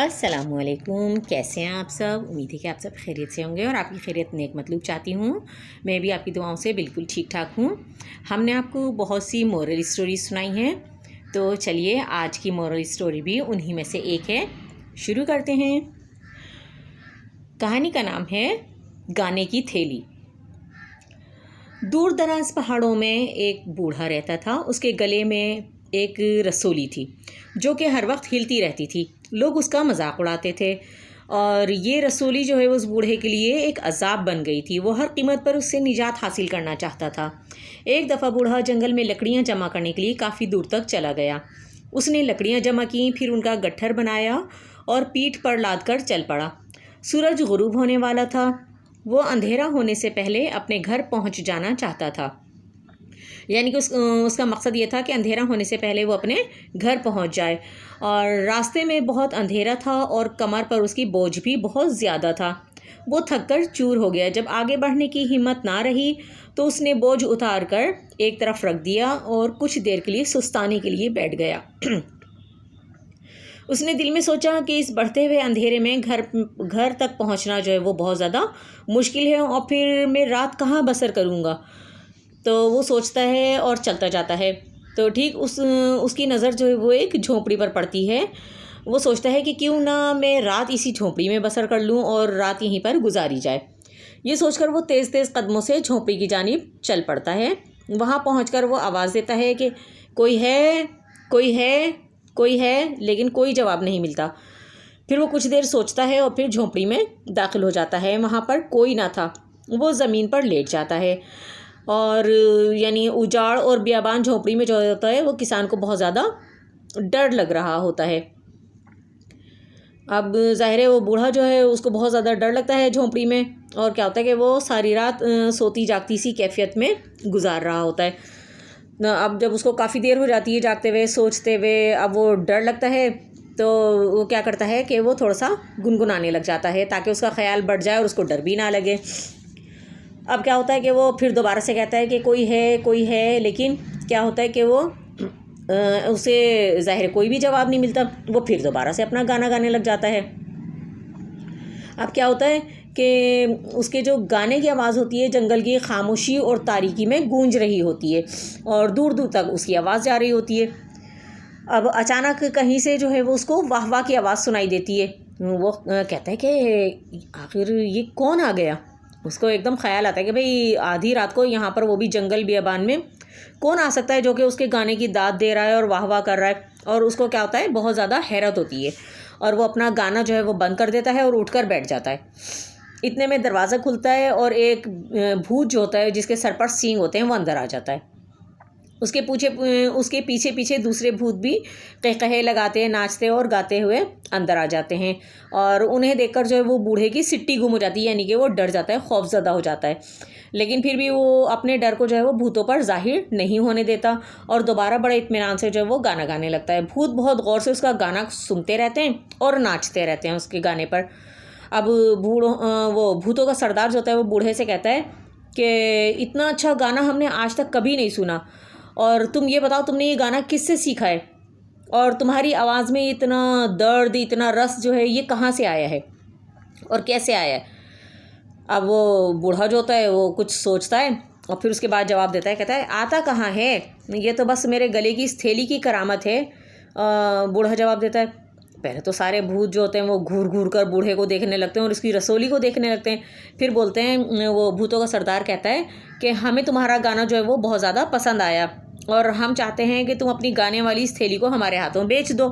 अस्सलामुअलैकुम, कैसे हैं आप सब। उम्मीद है कि आप सब खैरियत से होंगे और आपकी खैरियत नेक मतलूब चाहती हूँ। मैं भी आपकी दुआओं से बिल्कुल ठीक ठाक हूँ। हमने आपको बहुत सी मोरल स्टोरी सुनाई हैं, तो चलिए आज की मोरल स्टोरी भी उन्हीं में से एक है। शुरू करते हैं। कहानी का नाम है गाने की थैली। दूर दराज पहाड़ों में एक बूढ़ा रहता था। उसके गले में एक रसोली थी जो कि हर वक्त हिलती रहती थी। लोग उसका मजाक उड़ाते थे और ये रसोली जो है उस बूढ़े के लिए एक अजाब बन गई थी। वो हर कीमत पर उससे निजात हासिल करना चाहता था। एक दफ़ा बूढ़ा जंगल में लकड़ियाँ जमा करने के लिए काफ़ी दूर तक चला गया। उसने लकड़ियाँ जमा की, फिर उनका गट्ठर बनाया और पीठ पर लाद कर चल पड़ा। सूरज गुरूब होने वाला था। वो अंधेरा होने से पहले अपने घर पहुंच जाना चाहता था। यानी कि उसका मकसद ये था कि अंधेरा होने से पहले वो अपने घर पहुंच जाए। और रास्ते में बहुत अंधेरा था और कमर पर उसकी बोझ भी बहुत ज़्यादा था। वो थक कर चूर हो गया। जब आगे बढ़ने की हिम्मत ना रही तो उसने बोझ उतार कर एक तरफ रख दिया और कुछ देर के लिए सुस्ताने के लिए बैठ गया। उसने दिल में सोचा कि इस बढ़ते हुए अंधेरे में घर तक पहुंचना जो है वो बहुत ज़्यादा मुश्किल है और फिर मैं रात कहाँ बसर करूँगा। तो वो सोचता है और चलता जाता है। तो ठीक उसकी नज़र जो है वो एक झोंपड़ी पर पड़ती है। वो सोचता है कि क्यों ना मैं रात इसी झोंपड़ी में बसर कर लूँ और रात यहीं पर गुजारी जाए। ये सोचकर वो तेज़ तेज़ कदमों से झोंपड़ी की जानिब चल पड़ता है। वहाँ पहुँचकर वो आवाज़ देता है कि कोई है, कोई है, कोई है, लेकिन कोई जवाब नहीं मिलता। फिर वो कुछ देर सोचता है और फिर झोंपड़ी में दाखिल हो जाता है। वहाँ पर कोई ना था। वो ज़मीन पर लेट जाता है और यानी उजाड़ और बियाबान झोंपड़ी में जो होता है वो किसान को बहुत ज़्यादा डर लग रहा होता है। अब ज़ाहिर है वो बूढ़ा जो है उसको बहुत ज़्यादा डर लगता है झोंपड़ी में। और क्या होता है कि वो सारी रात सोती जागती सी कैफियत में गुजार रहा होता है। अब जब उसको काफ़ी देर हो जाती है जागते हुए सोचते हुए, अब वो डर लगता है तो वो क्या करता है कि वो थोड़ा सा गुनगुनाने लग जाता है ताकि उसका ख़्याल बढ़ जाए और उसको डर भी ना लगे। अब क्या होता है कि वो फिर दोबारा से कहता है कि कोई है, लेकिन क्या होता है कि वो उसे ज़ाहिर कोई भी जवाब नहीं मिलता। वो फिर दोबारा से अपना गाना गाने लग जाता है। अब क्या होता है कि उसके जो गाने की आवाज़ होती है जंगल की खामोशी और तारीकी में गूंज रही होती है और दूर दूर तक उसकी आवाज़ जा रही होती है। अब अचानक कहीं से जो है वो उसको वाह वाह की आवाज़ सुनाई देती है। वो कहता है कि आखिर ये कौन आ गया। उसको एकदम ख्याल आता है कि भाई आधी रात को यहाँ पर, वो भी जंगल बियाबान में, कौन आ सकता है जो कि उसके गाने की दाद दे रहा है और वाह वाह कर रहा है। और उसको क्या होता है, बहुत ज़्यादा हैरत होती है और वो अपना गाना जो है वो बंद कर देता है और उठकर बैठ जाता है। इतने में दरवाज़ा खुलता है और एक भूत जो होता है जिसके सर पर सींग होते हैं वो अंदर आ जाता है। उसके पीछे पीछे दूसरे भूत भी कहकहे लगाते, नाचते और गाते हुए अंदर आ जाते हैं। और उन्हें देखकर जो है वो बूढ़े की सिट्टी गुम हो जाती है, यानी कि वो डर जाता है, खौफज़दा हो जाता है। लेकिन फिर भी वो अपने डर को जो है वो भूतों पर जाहिर नहीं होने देता और दोबारा बड़े इत्मीनान से जो है वो गाना गाने लगता है। भूत बहुत गौर से उसका गाना सुनते रहते हैं और नाचते रहते हैं उसके गाने पर। अब वो भूतों का सरदार जो होता है वो बूढ़े से कहता है कि इतना अच्छा गाना हमने आज तक कभी नहीं सुना, और तुम ये बताओ तुमने ये गाना किससे सीखा है और तुम्हारी आवाज़ में इतना दर्द, इतना रस जो है ये कहाँ से आया है और कैसे आया है। अब वो बूढ़ा जो होता है वो कुछ सोचता है और फिर उसके बाद जवाब देता है, कहता है आता कहाँ है, ये तो बस मेरे गले की इस थैली की करामत है। बूढ़ा जवाब देता है। पहले तो सारे भूत जो होते हैं वो घूर घूर कर बूढ़े को देखने लगते हैं और उसकी रसोली को देखने लगते हैं। फिर बोलते हैं, वो भूतों का सरदार कहता है कि हमें तुम्हारा गाना जो है वो बहुत ज़्यादा पसंद आया और हम चाहते हैं कि तुम अपनी गाने वाली इस थैली को हमारे हाथों बेच दो।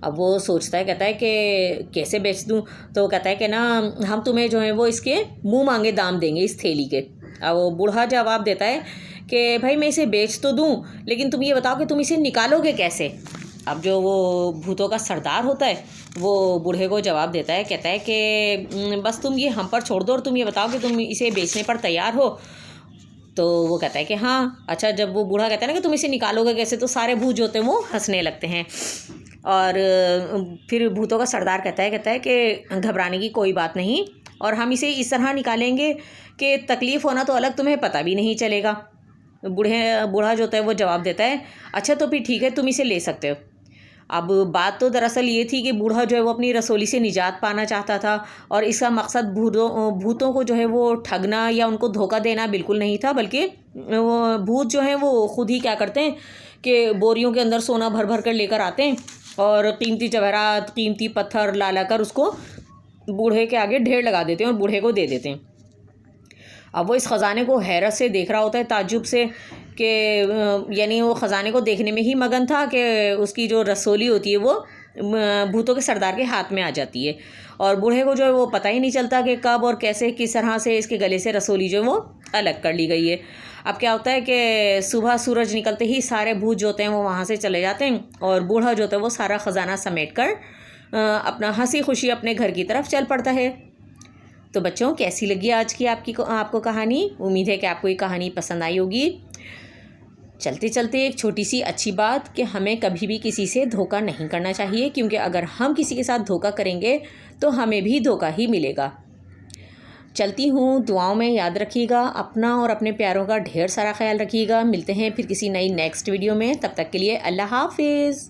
अब वो सोचता है, कहता है कि कैसे बेच दूँ। तो वो कहता है कि ना हम तुम्हें जो है वो इसके मुँह मांगे दाम देंगे इस थैली के। अब वो बूढ़ा जवाब देता है कि भाई मैं इसे बेच तो दूँ, लेकिन तुम ये बताओ कि तुम इसे निकालोगे कैसे। अब जो वो भूतों का सरदार होता है वो बूढ़े को जवाब देता है, कहता है कि बस तुम ये हम पर छोड़ दो और तुम ये बताओ कि तुम इसे बेचने पर तैयार हो। तो वो कहता है कि हाँ। अच्छा, जब वो बूढ़ा कहता है ना कि तुम इसे निकालोगे कैसे, तो सारे भूत जो होते हैं वो हंसने लगते हैं। और फिर भूतों का सरदार कहता है कि घबराने की कोई बात नहीं और हम इसे इस तरह निकालेंगे कि तकलीफ़ होना तो अलग, तुम्हें पता भी नहीं चलेगा। बूढ़ा जो होता है वो जवाब देता है, अच्छा तो फिर ठीक है, तुम इसे ले सकते हो। अब बात तो दरअसल ये थी कि बूढ़ा जो है वो अपनी रसोली से निजात पाना चाहता था और इसका मकसद भूतों को जो है वो ठगना या उनको धोखा देना बिल्कुल नहीं था, बल्कि वो भूत जो है वो खुद ही क्या करते हैं कि बोरियों के अंदर सोना भर भर कर लेकर आते हैं और कीमती जवाहरात, कीमती पत्थर ला ला कर उसको बूढ़े के आगे ढेर लगा देते हैं और बूढ़े को दे देते हैं। अब वो इस ख़जाने को हैरत से देख रहा होता है, ताज्जुब से, कि यानी वो ख़जाने को देखने में ही मगन था कि उसकी जो रसोली होती है वो भूतों के सरदार के हाथ में आ जाती है और बूढ़े को जो है वो पता ही नहीं चलता कि कब और कैसे किस तरह से इसके गले से रसोली जो है वो अलग कर ली गई है। अब क्या होता है कि सुबह सूरज निकलते ही सारे भूत जो होते हैं वो वहाँ से चले जाते हैं और बूढ़ा जो होता है वो सारा ख़जाना समेट कर अपना हंसी खुशी अपने घर की तरफ चल पड़ता है। तो बच्चों, कैसी लगी आज की आपको कहानी? उम्मीद है कि आपको ये कहानी पसंद आई होगी। चलते चलते एक छोटी सी अच्छी बात कि हमें कभी भी किसी से धोखा नहीं करना चाहिए, क्योंकि अगर हम किसी के साथ धोखा करेंगे तो हमें भी धोखा ही मिलेगा। चलती हूँ, दुआओं में याद रखिएगा, अपना और अपने प्यारों का ढेर सारा ख्याल रखिएगा। मिलते हैं फिर किसी नई नेक्स्ट वीडियो में, तब तक के लिए अल्लाह हाफिज़।